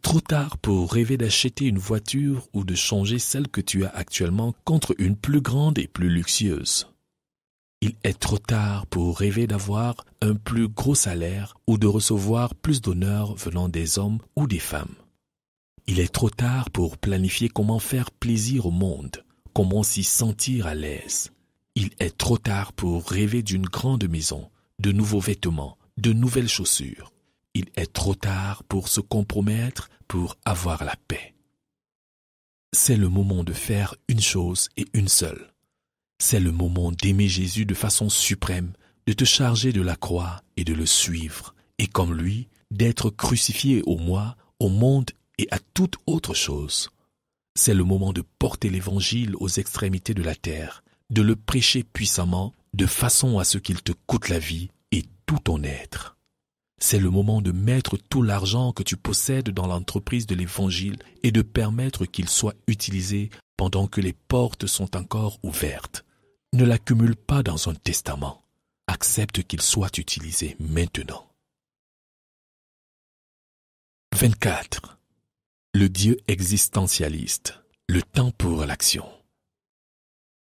trop tard pour rêver d'acheter une voiture ou de changer celle que tu as actuellement contre une plus grande et plus luxueuse. Il est trop tard pour rêver d'avoir un plus gros salaire ou de recevoir plus d'honneur venant des hommes ou des femmes. Il est trop tard pour planifier comment faire plaisir au monde, comment s'y sentir à l'aise. Il est trop tard pour rêver d'une grande maison, de nouveaux vêtements, de nouvelles chaussures. Il est trop tard pour se compromettre pour avoir la paix. C'est le moment de faire une chose et une seule. C'est le moment d'aimer Jésus de façon suprême, de te charger de la croix et de le suivre, et comme lui, d'être crucifié au moi, au monde et à toute autre chose. C'est le moment de porter l'Évangile aux extrémités de la terre, de le prêcher puissamment, de façon à ce qu'il te coûte la vie et tout ton être. C'est le moment de mettre tout l'argent que tu possèdes dans l'entreprise de l'Évangile et de permettre qu'il soit utilisé pendant que les portes sont encore ouvertes. Ne l'accumule pas dans un testament. Accepte qu'il soit utilisé maintenant. 24. Le Dieu existentialiste, le temps pour l'action.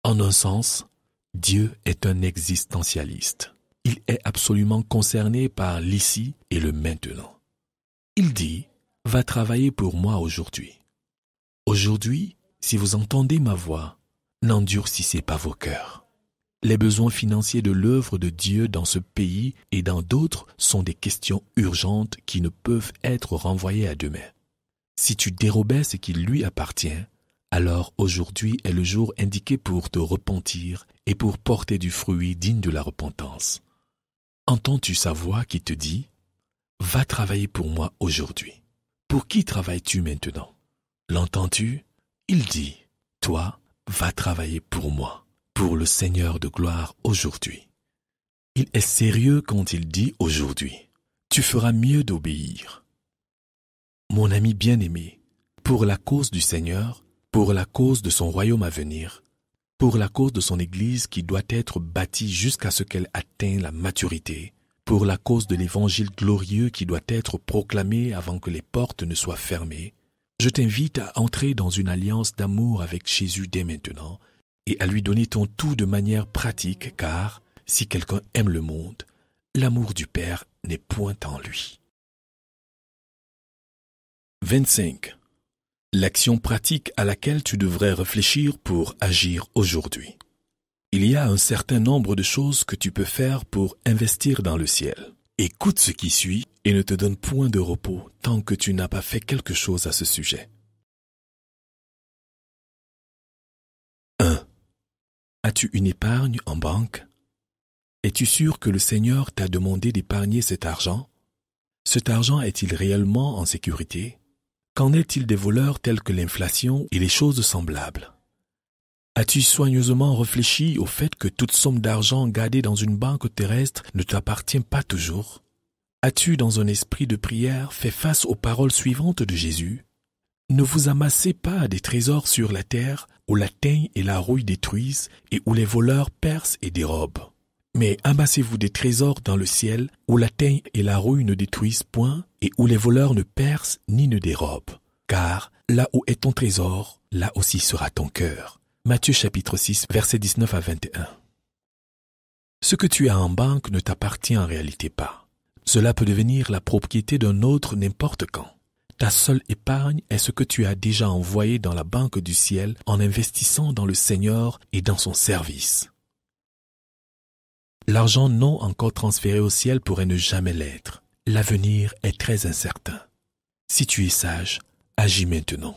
En un sens, Dieu est un existentialiste. Il est absolument concerné par l'ici et le maintenant. Il dit, « Va travailler pour moi aujourd'hui. » Aujourd'hui, si vous entendez ma voix, n'endurcissez pas vos cœurs. Les besoins financiers de l'œuvre de Dieu dans ce pays et dans d'autres sont des questions urgentes qui ne peuvent être renvoyées à demain. Si tu dérobais ce qui lui appartient, alors aujourd'hui est le jour indiqué pour te repentir et pour porter du fruit digne de la repentance. Entends-tu sa voix qui te dit « Va travailler pour moi aujourd'hui ». Pour qui travailles-tu maintenant? L'entends-tu? Il dit « Toi, va travailler pour moi, pour le Seigneur de gloire aujourd'hui ». Il est sérieux quand il dit « aujourd'hui ». Tu feras mieux d'obéir. Mon ami bien-aimé, pour la cause du Seigneur, pour la cause de son royaume à venir, pour la cause de son Église qui doit être bâtie jusqu'à ce qu'elle atteigne la maturité, pour la cause de l'Évangile glorieux qui doit être proclamé avant que les portes ne soient fermées, je t'invite à entrer dans une alliance d'amour avec Jésus dès maintenant et à lui donner ton tout de manière pratique car, si quelqu'un aime le monde, l'amour du Père n'est point en lui. 25. L'action pratique à laquelle tu devrais réfléchir pour agir aujourd'hui. Il y a un certain nombre de choses que tu peux faire pour investir dans le ciel. Écoute ce qui suit et ne te donne point de repos tant que tu n'as pas fait quelque chose à ce sujet. 1. As-tu une épargne en banque? Es-tu sûr que le Seigneur t'a demandé d'épargner cet argent? Cet argent est-il réellement en sécurité? Qu'en est-il des voleurs tels que l'inflation et les choses semblables? As-tu soigneusement réfléchi au fait que toute somme d'argent gardée dans une banque terrestre ne t'appartient pas toujours? As-tu, dans un esprit de prière, fait face aux paroles suivantes de Jésus? Ne vous amassez pas des trésors sur la terre où la teigne et la rouille détruisent et où les voleurs percent et dérobent. Mais amassez-vous des trésors dans le ciel où la teigne et la rouille ne détruisent point et où les voleurs ne percent ni ne dérobent. Car là où est ton trésor, là aussi sera ton cœur. Matthieu chapitre 6, versets 19 à 21. Ce que tu as en banque ne t'appartient en réalité pas. Cela peut devenir la propriété d'un autre n'importe quand. Ta seule épargne est ce que tu as déjà envoyé dans la banque du ciel en investissant dans le Seigneur et dans son service. L'argent non encore transféré au ciel pourrait ne jamais l'être. L'avenir est très incertain. Si tu es sage, agis maintenant.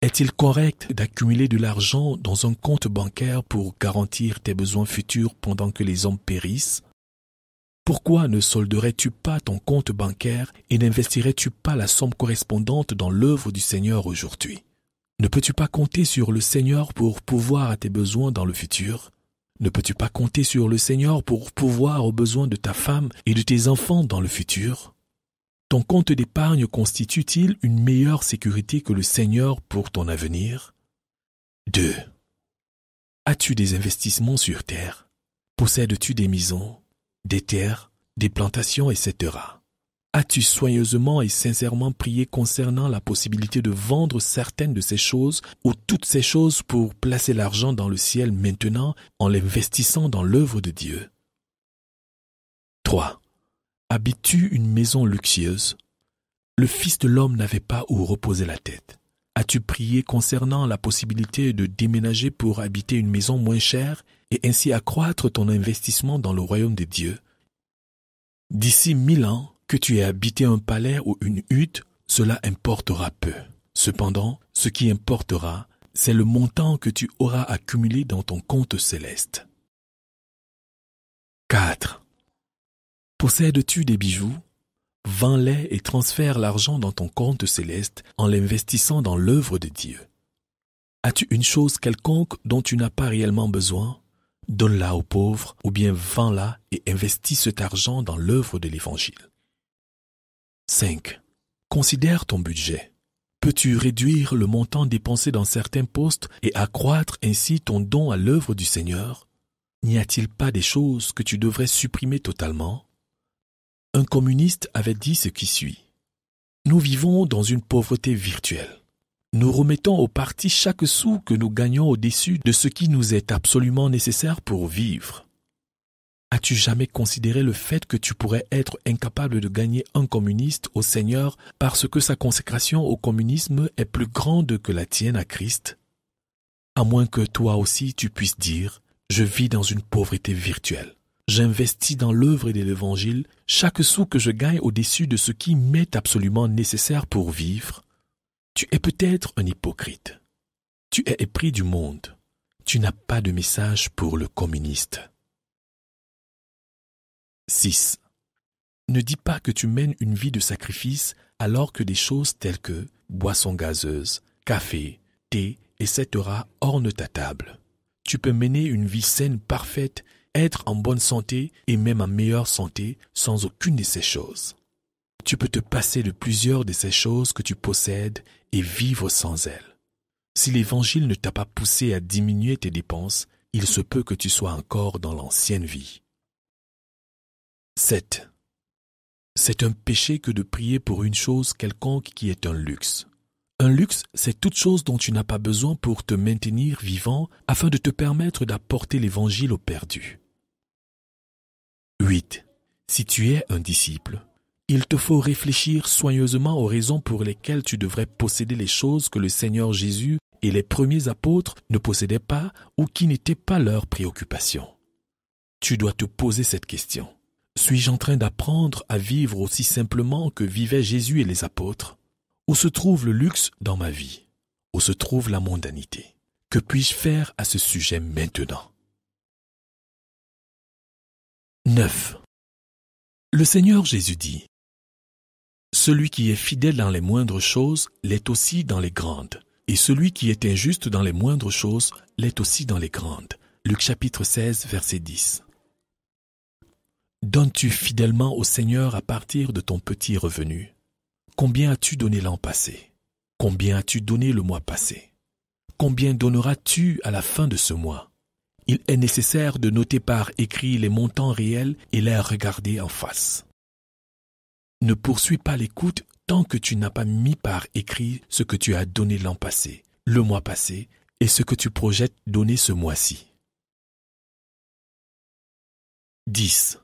Est-il correct d'accumuler de l'argent dans un compte bancaire pour garantir tes besoins futurs pendant que les hommes périssent? Pourquoi ne solderais-tu pas ton compte bancaire et n'investirais-tu pas la somme correspondante dans l'œuvre du Seigneur aujourd'hui? Ne peux-tu pas compter sur le Seigneur pour pourvoir à tes besoins dans le futur? Ne peux-tu pas compter sur le Seigneur pour pourvoir aux besoins de ta femme et de tes enfants dans le futur? Ton compte d'épargne constitue-t-il une meilleure sécurité que le Seigneur pour ton avenir? 2. As-tu des investissements sur terre? Possèdes-tu des maisons, des terres, des plantations, etc.? As-tu soigneusement et sincèrement prié concernant la possibilité de vendre certaines de ces choses ou toutes ces choses pour placer l'argent dans le ciel maintenant en l'investissant dans l'œuvre de Dieu? 3. Habites-tu une maison luxueuse? Le Fils de l'homme n'avait pas où reposer la tête. As-tu prié concernant la possibilité de déménager pour habiter une maison moins chère et ainsi accroître ton investissement dans le royaume de Dieu? D'ici 1000 ans, que tu aies habité un palais ou une hutte, cela importera peu. Cependant, ce qui importera, c'est le montant que tu auras accumulé dans ton compte céleste. 4. Possèdes-tu des bijoux? Vends-les et transfère l'argent dans ton compte céleste en l'investissant dans l'œuvre de Dieu. As-tu une chose quelconque dont tu n'as pas réellement besoin? Donne-la aux pauvres ou bien vends-la et investis cet argent dans l'œuvre de l'Évangile. 5. Considère ton budget. Peux-tu réduire le montant dépensé dans certains postes et accroître ainsi ton don à l'œuvre du Seigneur? N'y a-t-il pas des choses que tu devrais supprimer totalement? Un communiste avait dit ce qui suit. Nous vivons dans une pauvreté virtuelle. Nous remettons au parti chaque sou que nous gagnons au-dessus de ce qui nous est absolument nécessaire pour vivre. As-tu jamais considéré le fait que tu pourrais être incapable de gagner un communiste au Seigneur parce que sa consécration au communisme est plus grande que la tienne à Christ? À moins que toi aussi tu puisses dire « Je vis dans une pauvreté virtuelle. J'investis dans l'œuvre de l'Évangile chaque sou que je gagne au-dessus de ce qui m'est absolument nécessaire pour vivre. » Tu es peut-être un hypocrite. Tu es épris du monde. Tu n'as pas de message pour le communiste. 6. Ne dis pas que tu mènes une vie de sacrifice alors que des choses telles que boissons gazeuses, café, thé, etc. ornent ta table. Tu peux mener une vie saine, parfaite, être en bonne santé et même en meilleure santé sans aucune de ces choses. Tu peux te passer de plusieurs de ces choses que tu possèdes et vivre sans elles. Si l'Évangile ne t'a pas poussé à diminuer tes dépenses, il se peut que tu sois encore dans l'ancienne vie. 7. C'est un péché que de prier pour une chose quelconque qui est un luxe. Un luxe, c'est toute chose dont tu n'as pas besoin pour te maintenir vivant afin de te permettre d'apporter l'Évangile aux perdus. 8. Si tu es un disciple, il te faut réfléchir soigneusement aux raisons pour lesquelles tu devrais posséder les choses que le Seigneur Jésus et les premiers apôtres ne possédaient pas ou qui n'étaient pas leur préoccupation. Tu dois te poser cette question. Suis-je en train d'apprendre à vivre aussi simplement que vivaient Jésus et les apôtres? Où se trouve le luxe dans ma vie? Où se trouve la mondanité? Que puis-je faire à ce sujet maintenant? 9. Le Seigneur Jésus dit: celui qui est fidèle dans les moindres choses l'est aussi dans les grandes, et celui qui est injuste dans les moindres choses l'est aussi dans les grandes. Luc chapitre 16, verset 10. Donnes-tu fidèlement au Seigneur à partir de ton petit revenu? Combien as-tu donné l'an passé? Combien as-tu donné le mois passé? Combien donneras-tu à la fin de ce mois? Il est nécessaire de noter par écrit les montants réels et les regarder en face. Ne poursuis pas l'écoute tant que tu n'as pas mis par écrit ce que tu as donné l'an passé, le mois passé et ce que tu projettes donner ce mois-ci. 10.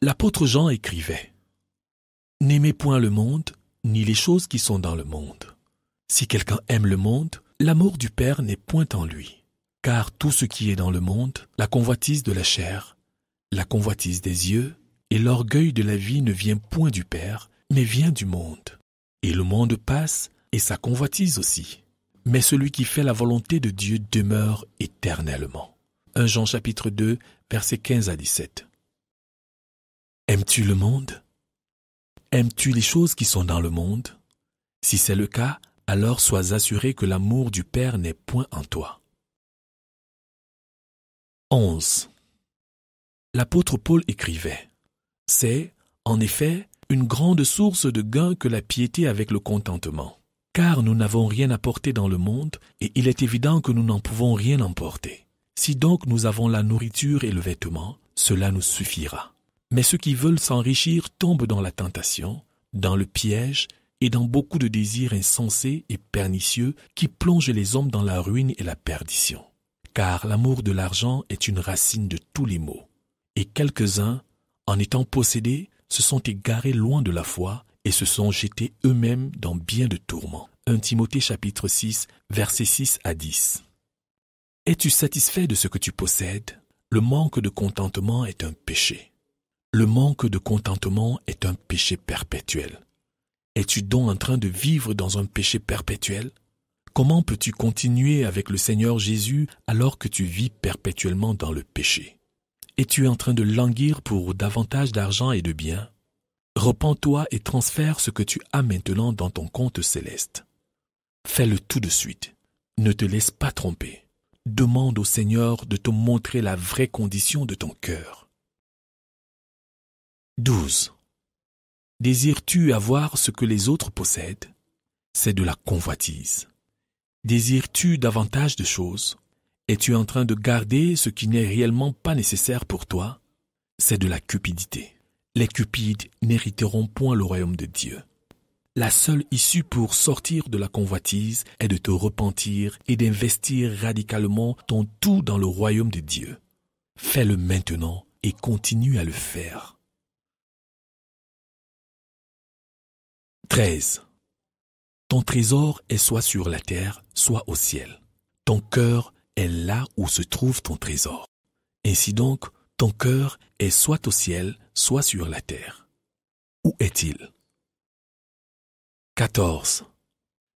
L'apôtre Jean écrivait: n'aimez point le monde, ni les choses qui sont dans le monde. Si quelqu'un aime le monde, l'amour du Père n'est point en lui. Car tout ce qui est dans le monde, la convoitise de la chair, la convoitise des yeux et l'orgueil de la vie ne vient point du Père, mais vient du monde. Et le monde passe et sa convoitise aussi. Mais celui qui fait la volonté de Dieu demeure éternellement. 1 Jean chapitre 2, versets 15 à 17. Aimes-tu le monde? Aimes-tu les choses qui sont dans le monde? Si c'est le cas, alors sois assuré que l'amour du Père n'est point en toi. 11. L'apôtre Paul écrivait: c'est, en effet, une grande source de gain que la piété avec le contentement. Car nous n'avons rien apporté dans le monde, et il est évident que nous n'en pouvons rien emporter. Si donc nous avons la nourriture et le vêtement, cela nous suffira. Mais ceux qui veulent s'enrichir tombent dans la tentation, dans le piège et dans beaucoup de désirs insensés et pernicieux qui plongent les hommes dans la ruine et la perdition. Car l'amour de l'argent est une racine de tous les maux. Et quelques-uns, en étant possédés, se sont égarés loin de la foi et se sont jetés eux-mêmes dans bien de tourments. 1 Timothée chapitre 6, versets 6 à 10. Es-tu satisfait de ce que tu possèdes? Le manque de contentement est un péché. Le manque de contentement est un péché perpétuel. Es-tu donc en train de vivre dans un péché perpétuel? Comment peux-tu continuer avec le Seigneur Jésus alors que tu vis perpétuellement dans le péché? Es-tu en train de languir pour davantage d'argent et de biens? Repens-toi et transfère ce que tu as maintenant dans ton compte céleste. Fais-le tout de suite. Ne te laisse pas tromper. Demande au Seigneur de te montrer la vraie condition de ton cœur. 12. Désires-tu avoir ce que les autres possèdent? C'est de la convoitise. Désires-tu davantage de choses? Es-tu en train de garder ce qui n'est réellement pas nécessaire pour toi? C'est de la cupidité. Les cupides n'hériteront point le royaume de Dieu. La seule issue pour sortir de la convoitise est de te repentir et d'investir radicalement ton tout dans le royaume de Dieu. Fais-le maintenant et continue à le faire. 13. Ton trésor est soit sur la terre, soit au ciel. Ton cœur est là où se trouve ton trésor. Ainsi donc, ton cœur est soit au ciel, soit sur la terre. Où est-il? 14.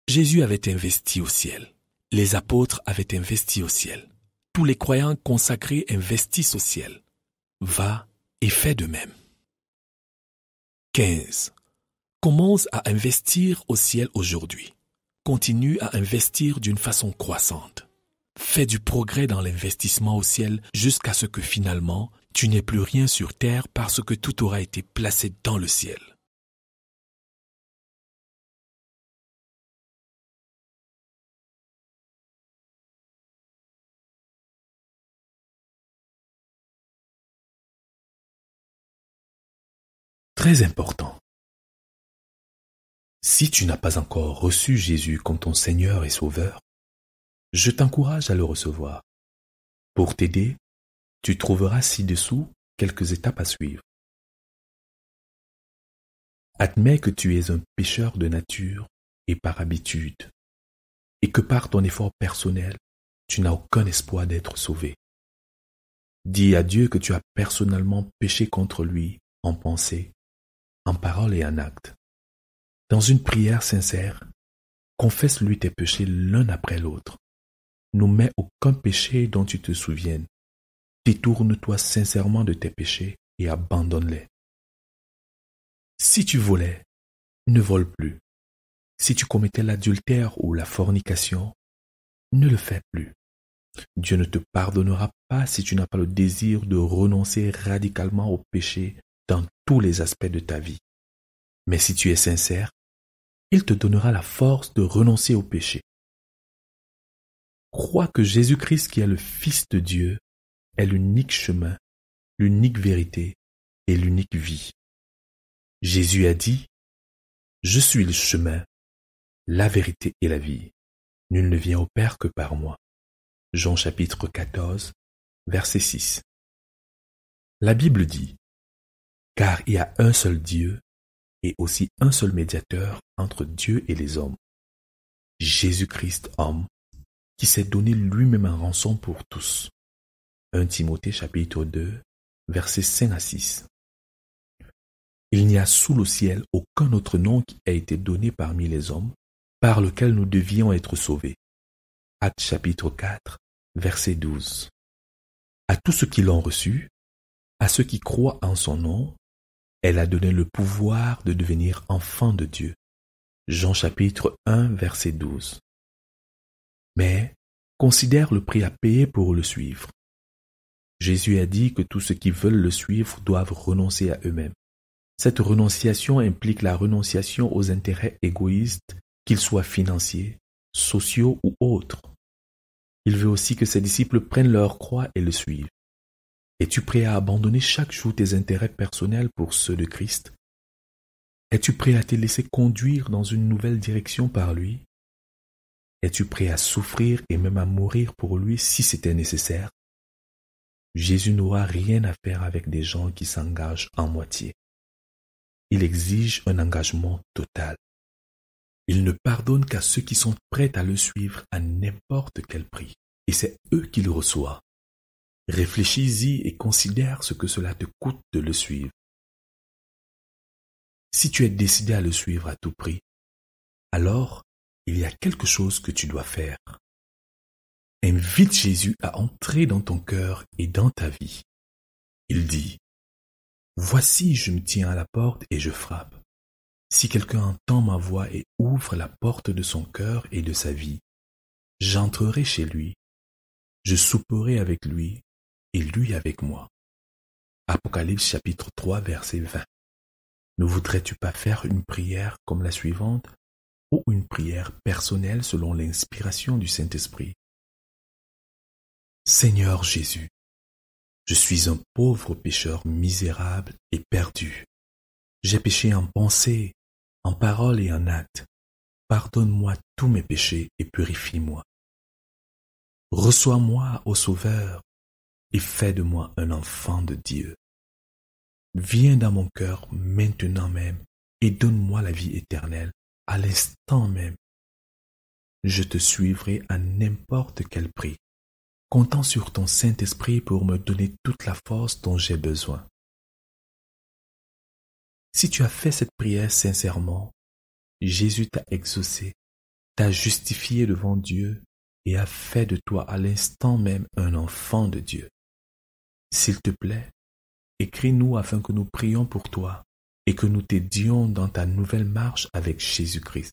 Jésus avait investi au ciel. Les apôtres avaient investi au ciel. Tous les croyants consacrés investissent au ciel. Va et fais de même. 15. Commence à investir au ciel aujourd'hui. Continue à investir d'une façon croissante. Fais du progrès dans l'investissement au ciel jusqu'à ce que finalement, tu n'aies plus rien sur terre parce que tout aura été placé dans le ciel. Très important. Si tu n'as pas encore reçu Jésus comme ton Seigneur et Sauveur, je t'encourage à le recevoir. Pour t'aider, tu trouveras ci-dessous quelques étapes à suivre. Admets que tu es un pécheur de nature et par habitude, et que par ton effort personnel, tu n'as aucun espoir d'être sauvé. Dis à Dieu que tu as personnellement péché contre lui en pensée, en parole et en acte. Dans une prière sincère, confesse-lui tes péchés l'un après l'autre. N'omets aucun péché dont tu te souviennes. Détourne-toi sincèrement de tes péchés et abandonne-les. Si tu volais, ne vole plus. Si tu commettais l'adultère ou la fornication, ne le fais plus. Dieu ne te pardonnera pas si tu n'as pas le désir de renoncer radicalement au péché dans tous les aspects de ta vie. Mais si tu es sincère, il te donnera la force de renoncer au péché. Crois que Jésus-Christ, qui est le Fils de Dieu, est l'unique chemin, l'unique vérité et l'unique vie. Jésus a dit, « Je suis le chemin, la vérité et la vie. Nul ne vient au Père que par moi. » Jean chapitre 14, verset 6. La Bible dit, « Car il y a un seul Dieu et aussi un seul médiateur entre Dieu et les hommes, Jésus-Christ homme, qui s'est donné lui-même en rançon pour tous. » 1 Timothée chapitre 2, versets 5 à 6. Il n'y a sous le ciel aucun autre nom qui a été donné parmi les hommes, par lequel nous devions être sauvés. Actes chapitre 4, verset 12. À tous ceux qui l'ont reçu, à ceux qui croient en son nom, elle a donné le pouvoir de devenir enfants de Dieu. Jean chapitre 1, verset 12. Mais considère le prix à payer pour le suivre. Jésus a dit que tous ceux qui veulent le suivre doivent renoncer à eux-mêmes. Cette renonciation implique la renonciation aux intérêts égoïstes, qu'ils soient financiers, sociaux ou autres. Il veut aussi que ses disciples prennent leur croix et le suivent. Es-tu prêt à abandonner chaque jour tes intérêts personnels pour ceux de Christ? Es-tu prêt à te laisser conduire dans une nouvelle direction par lui? Es-tu prêt à souffrir et même à mourir pour lui si c'était nécessaire? Jésus n'aura rien à faire avec des gens qui s'engagent en moitié. Il exige un engagement total. Il ne pardonne qu'à ceux qui sont prêts à le suivre à n'importe quel prix. Et c'est eux qui le reçoivent. Réfléchis-y et considère ce que cela te coûte de le suivre. Si tu es décidé à le suivre à tout prix, alors il y a quelque chose que tu dois faire. Invite Jésus à entrer dans ton cœur et dans ta vie. Il dit, « Voici, je me tiens à la porte et je frappe. Si quelqu'un entend ma voix et ouvre la porte de son cœur et de sa vie, j'entrerai chez lui, je souperai avec lui et lui avec moi. » Apocalypse chapitre 3, verset 20. Ne voudrais-tu pas faire une prière comme la suivante ou une prière personnelle selon l'inspiration du Saint-Esprit? Seigneur Jésus, je suis un pauvre pécheur misérable et perdu. J'ai péché en pensée, en parole et en acte. Pardonne-moi tous mes péchés et purifie-moi. Reçois-moi, ô Sauveur, et fais de moi un enfant de Dieu. Viens dans mon cœur maintenant même et donne-moi la vie éternelle à l'instant même. Je te suivrai à n'importe quel prix, comptant sur ton Saint-Esprit pour me donner toute la force dont j'ai besoin. Si tu as fait cette prière sincèrement, Jésus t'a exaucé, t'a justifié devant Dieu et a fait de toi à l'instant même un enfant de Dieu. S'il te plaît, écris-nous afin que nous prions pour toi et que nous t'aidions dans ta nouvelle marche avec Jésus-Christ.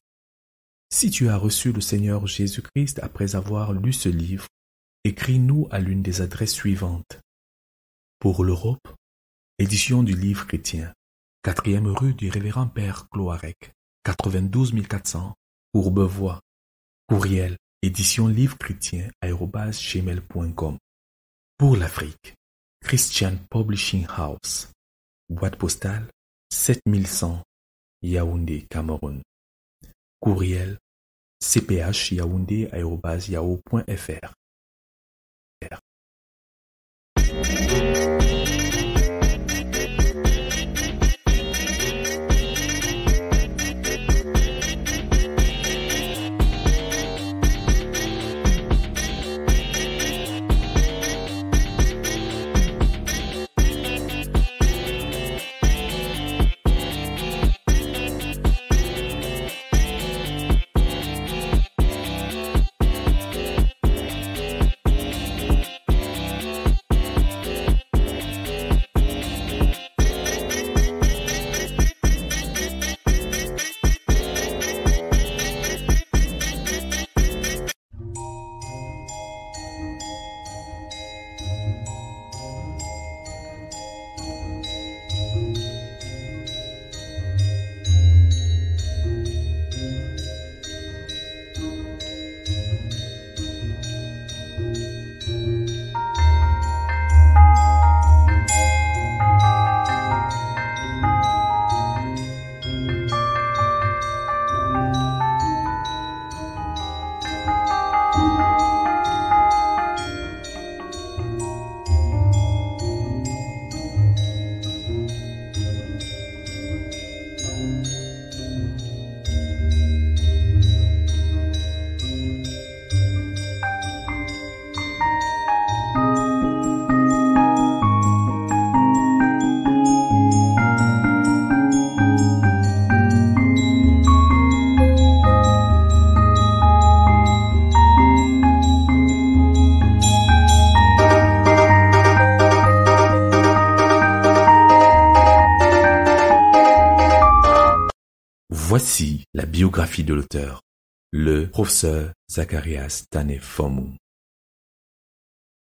Si tu as reçu le Seigneur Jésus-Christ après avoir lu ce livre, écris-nous à l'une des adresses suivantes. Pour l'Europe, édition du livre chrétien, 4e rue du Révérend Père Cloarec, 92 400, Courbevoie. Courriel, édition livre chrétien, @gmail.com. Pour l'Afrique, Christian Publishing House, boîte postale 7100, Yaoundé, Cameroun. Courriel, cph-yaoundé@yahoo.fr. Voici la biographie de l'auteur, le professeur Zacharias Tane Fomoum.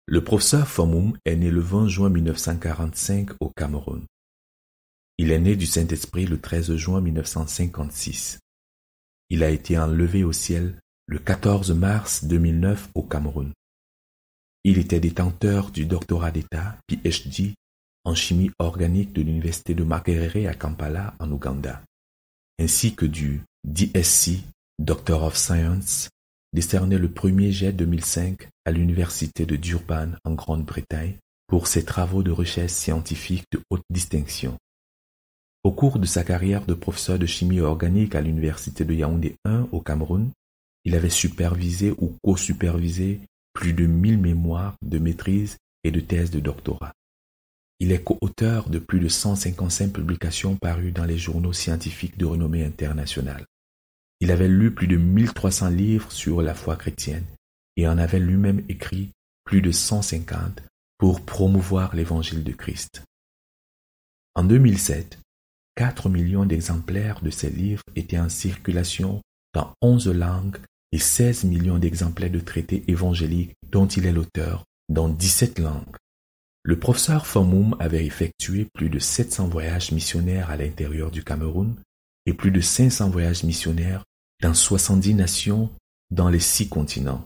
Le professeur Fomoum est né le 20 juin 1945 au Cameroun. Il est né du Saint-Esprit le 13 juin 1956. Il a été enlevé au ciel le 14 mars 2009 au Cameroun. Il était détenteur du doctorat d'État, PhD, en chimie organique de l'université de Makerere à Kampala, en Ouganda, ainsi que du DSc, Doctor of Science, décerné le 1er juillet 2005 à l'université de Durban en Grande-Bretagne pour ses travaux de recherche scientifique de haute distinction. Au cours de sa carrière de professeur de chimie organique à l'université de Yaoundé 1 au Cameroun, il avait supervisé ou co-supervisé plus de 1000 mémoires de maîtrise et de thèses de doctorat. Il est co-auteur de plus de 155 publications parues dans les journaux scientifiques de renommée internationale. Il avait lu plus de 1300 livres sur la foi chrétienne et en avait lui-même écrit plus de 150 pour promouvoir l'évangile de Christ. En 2007, 4 millions d'exemplaires de ses livres étaient en circulation dans 11 langues et 16 millions d'exemplaires de traités évangéliques dont il est l'auteur dans 17 langues. Le professeur Fomoum avait effectué plus de 700 voyages missionnaires à l'intérieur du Cameroun et plus de 500 voyages missionnaires dans 70 nations dans les 6 continents.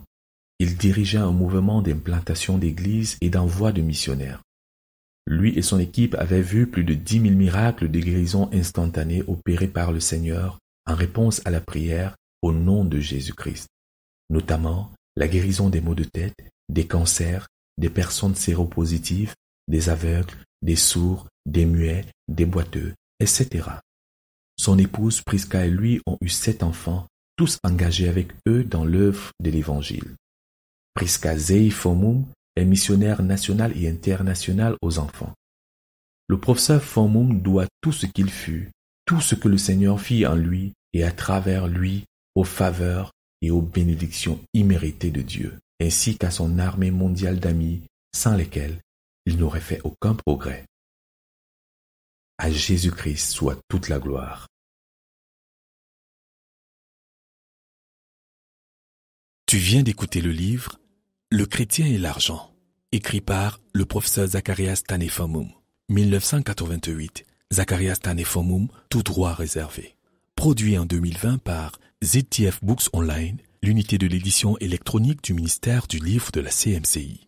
Il dirigeait un mouvement d'implantation d'églises et d'envoi de missionnaires. Lui et son équipe avaient vu plus de 10 000 miracles de guérison instantanée opérés par le Seigneur en réponse à la prière au nom de Jésus-Christ, notamment la guérison des maux de tête, des cancers, des personnes séropositives, des aveugles, des sourds, des muets, des boiteux, etc. Son épouse Priska et lui ont eu 7 enfants, tous engagés avec eux dans l'œuvre de l'Évangile. Priska Zei Fomoum est missionnaire national et international aux enfants. Le professeur Fomoum doit tout ce qu'il fut, tout ce que le Seigneur fit en lui et à travers lui aux faveurs et aux bénédictions imméritées de Dieu, ainsi qu'à son armée mondiale d'amis sans lesquels il n'aurait fait aucun progrès. À Jésus-Christ soit toute la gloire. Tu viens d'écouter le livre « Le chrétien et l'argent », écrit par le professeur Zacharias Tane Fomoum, 1988, Zacharias Tane Fomoum, tout droit réservé. Produit en 2020 par ZTF Books Online, l'unité de l'édition électronique du ministère du livre de la CMCI.